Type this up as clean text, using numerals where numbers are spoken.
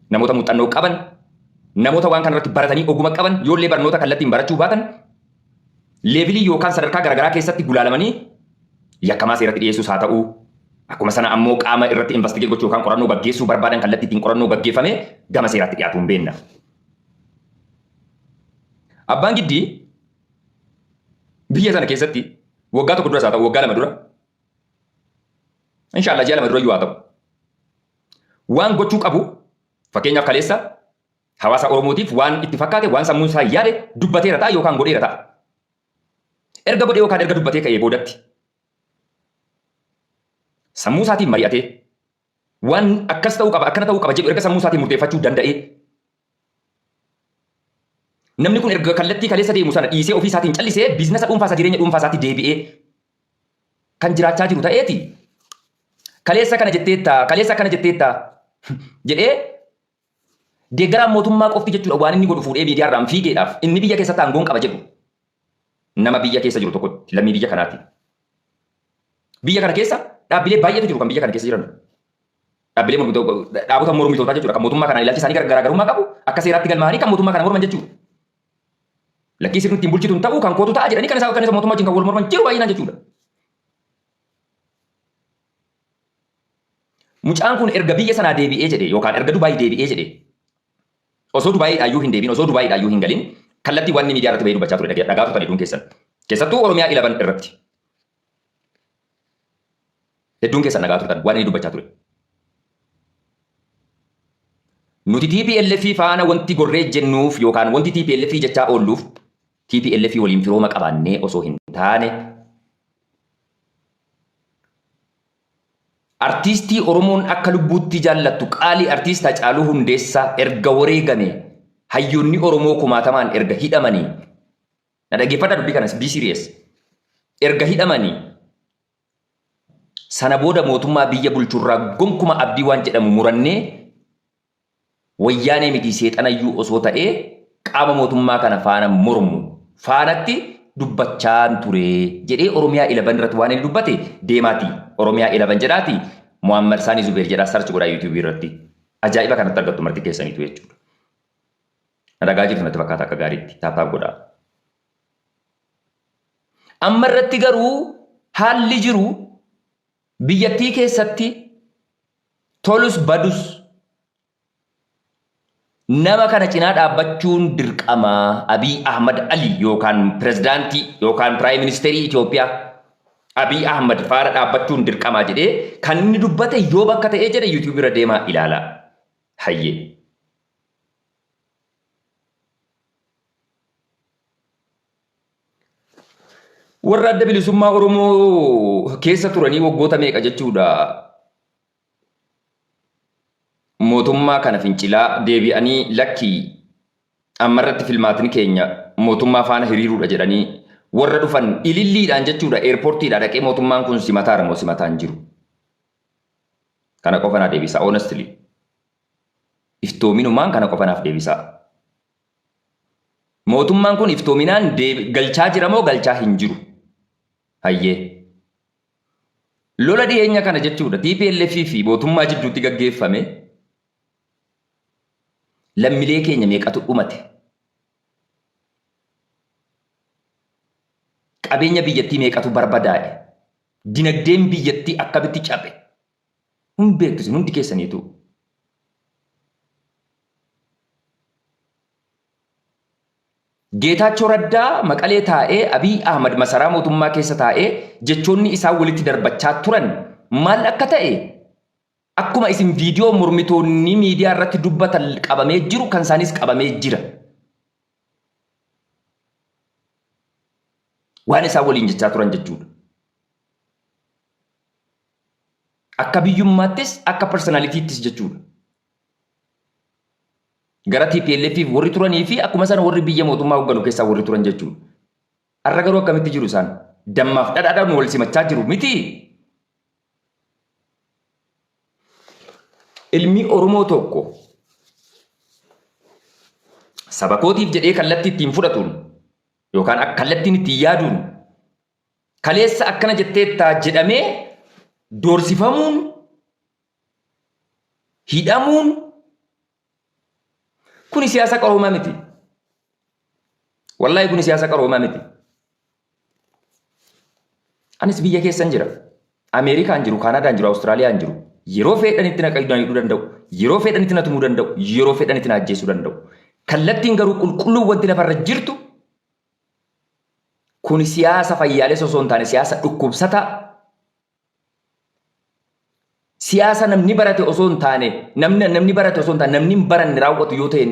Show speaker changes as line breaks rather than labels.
namoota muuxannoo qaban, namoota waan kanarratti baratanii oguma qaban, yoollee barnoota kallattiin barachuu baatan, leevilii yookaan sadarkaa garaagaraa keessatti gulaalamanii yakkamaa seeratti dhiyeessuus haa ta'uu, akkuma sana ammoo qaama irratti investigeet gochuu yookaan qorannoo gaggeessuu barbaadan kallattii ittiin qorannoo gaggeeffame gama seeratti dhiyaatu hin beekna. Abbaan Giddii biyya sana keessatti waggaa tokko duras haa ta'u waggaa lama dura inshallah ji'a lama dura iyyuu haa ta'u waan gochuu qabu fakkeenyaaf kaleessa hawaasa Oromootiif waan itti fakkaate waan sammuun isaa yaade dubbateera ta'a yookaan godheera ta'a. Erga godhee yookaan erga dubbatee ka'ee boodatti sammuu isaatiin mari'atee waan akkas ta'uu qaba akkana ta'uu qaba jedhu erga sammuu isaatiin murteeffachuu danda'ee namni kun erga kallattii kaleessa deemu sana dhiisee ofii isaatiin callisee biizinasa dhuunfaa isaa jireenya dhuunfaa isaatti deebi'ee kan jiraachaa jiru ta'eeti. Kaleessa kana jetteetta jedhee deeggaraan mootummaa qofti jechuudha waan inni godhu fuudhee miidiyaarraan fiigeedhaaf inni biyya keessatti aangoon qaba jedhu nama biyya keessa jiru tokkotti lammii biyya kanaati. Biyya kana keessa dhaabbilee baay'eetu jiru kan biyya kana keessa jiran. Dhaabota mormitootaa jechuudha kan mootummaa kanaan ilaalchi isaanii garaagarummaa qabu akka seeraatti galmaa'anii kan mootummaa kana morman jechuudha. Lakkii sirni ittiin bulchituun ta'uu kan kootu ta'a jedhanii kan isa mootummaa wajjin kan wal morman jiru baay'inaan jechuudha. Mucaan kun erga biyya sanaa deebi'ee jedhe yookaan erga Dubaayii deebi'ee jedhe osoo Dubaayiidhaayyuu hin deebiin osoo Dubaayiidhaayyuu hin galin kallattii waan inni miidiyaa irratti bahee dubbachaa ture dhagaatu tan hedduun keessan keessattuu Oromiyaa 11 irratti hedduun keessan dhagaa turtan waan inni dubbachaa ture. Nuti TPLF faana wanti gorree jennuuf yookaan wanti TPLF jechaa oolluuf TPLF waliin firooma qabaannee osoo hin taane artiistii Oromoon akka lubbuutti jaallattu qaalii artiist Hacaaluu Hundeessaa erga wareegame hayyoonni Oromoo kumaatamaan erga hidhamanii na dhaggeeffadha dubbii kanas be serious erga hidhamanii sana booda mootummaa biyya bulchurraa gonkuma abdii waan jedhamu murannee wayyaanee miti seexanayyuu osoo ta'ee qaama mootummaa kana faana mormu faanatti dubbachaan ture jedhee Oromiyaa 11 irratti waan inni dubbate deemaati. Oromiyaa 11 jedhaati Muhammad Sani Zubeer jedhaa sarchi godhaa YouTube irratti ajaa'iba kanatti argattu marti keessaniitu jechuudha. Dhagaa jirtu natti fakkaata akka gaariitti taaphaaf godhaa. Amma irratti garuu haalli jiru biyyattii keessatti tolus badus nama kana cinaa dhaabbachuun dirqama Abiy Ahmad Ali yookaan pirezidaantii yookaan piraayim ministeerii Itoophiyaa Abiy Ahmad faana dhaabbachuun dirqama jedhee kan inni dubbate yoo bakka ta'ee jedhe YouTube irra deemaa ilaalaa. Hayyee. Warra adda bilisummaa Oromoo keessa turanii waggoota meeqa jechuudha. Mootummaa kana fincilaa deebi'anii lakkii ammarratti filmaatiin keenya mootummaa faana hiriiruudha jedhanii warra dhufan ililliidhaan jechuudha eerpoortiidhaa dhaqee mootummaan kun simataa moo simataan jiru. Kana qofa naa deebisa honestly. Iftoominumaan kana qofa naaf deebisa. Mootummaan kun iftoominaan galchaa jira moo galchaa hin jiru? Hayyee. Lola dhiyeenya kana jechuudha TPLF fi mootummaa jidduutti gaggeeffame lammiilee keenya meeqatu dhumate? Qabeenya biyyattii meeqatu barbadaa'e? Dinagdeen biyyattii akkamitti cabe? Hin beektu hundi keessaniitu. Geetaachoo Raddaa Maqalee taa'ee Abiy Ahmad masaraa mootummaa keessa taa'ee jechoonni isaa walitti darbachaa turan maal akka ta'e akkuma isin viidiyoo mormitoonni miidiyaa irratti dubbatan qabamee jiru kan isaanis qabamee jira. Waan isaa waliin jechaa turan jechuudha. Akka biyyummaattis akka personalitiittis jechuudha. Gara TPLF warri turanii fi akkuma sana warri biyya mootummaa hogganu keessaa warri turan jechuudha. Har'a garuu akkamitti jiru isaan? Dammaaf dhadhaadhaan wal simachaa jiru miti. Ilmi Oromoo tokko saba kootiif jedhee kallattii ittiin fudhatuun yookaan kallattiin ittiin yaaduun kaleessa akkana jetteettaa jedhamee doorsifamuun hidhamuun Kuni siyaasa qaroomaa miti. Wallahi kuni siyaasa qaroomaa miti. Anis biyya keessan jira. Ameerikaan jiru, Kaanadaan jiru, Awustiraaliyaan jiru. Yeroo fedhanitti na qayyaduu danda'u. Yeroo fedhanitti na tumuu danda'u. Yeroo fedhanitti na ajjeesuu danda'u. Kallattiin garuu qulqulluu wanti lafarra jirtu kun siyaasa fayyaalessa osoo hin taane siyaasa dhukkubsataa. Siyaasa namni barate osoo hin taane namni barate osoo hin taane namni hin baranne raawwatu yoo ta'e